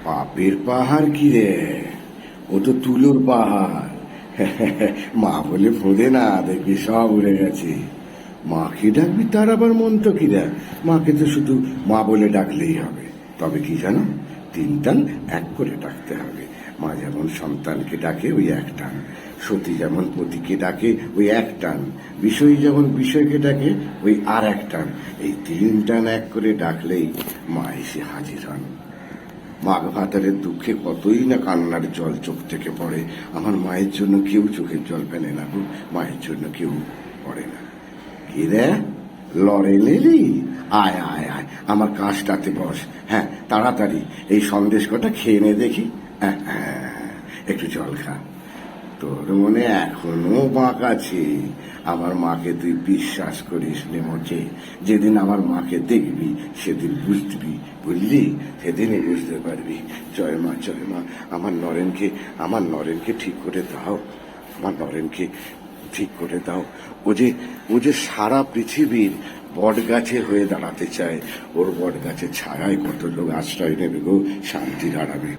পাপের পাহাড় কি রে? ও তো তুলোর পাহাড়। মা বলে ফোদে না, দেখবি সব উড়ে গেছে। মাকে ডাকবি তার আবার মন্ত্র কিরা? মাকে তো শুধু মা বলে ডাকলেই হবে। তবে কি জানো, 3 টান এক করে ডাকতে হবে। মা যেমন সন্তানকে ডাকে ওই এক টান, সতী যেমন পতিকে ডাকে ওই এক টান, বিষয়ী যেমন বিষয়কে ডাকে ওই আর এক টান। এই 3 টান এক করে ডাকলেই মা এসে হাজির হন। মাঘ ভাতারের দুঃখে কতই না কান্নার জল চোখ থেকে পড়ে। আমার মায়ের জন্য কেউ চোখের জল ফেলে না গো, মায়ের জন্য কেউ পড়ে না। কি রে, লড়ে নিলি? আয় আয় আয়, আমার কাজটাতে বস। হ্যাঁ, তাড়াতাড়ি এই সন্দেশ কটা খেয়ে নে দেখি। একটু জল খা। তোর মনে এখনো বাঁক আছে। আমার মাকে তুই বিশ্বাস করিস নে মোটে। যেদিন আমার মাকে দেখবি সেদিন বুঝবি, বুঝলি? সেদিনই বুঝতে পারবি। জয় মা, জয় মা। আমার নরেনকে ঠিক করে দাও। আমার নরেনকে ঠিক করে দাও। ও যে সারা পৃথিবীর বট গাছে হয়ে দাঁড়াতে চায়। ওর বট গাছের ছায়ায় কত লোক আশ্রয় নেবে গো, শান্তির আরামে।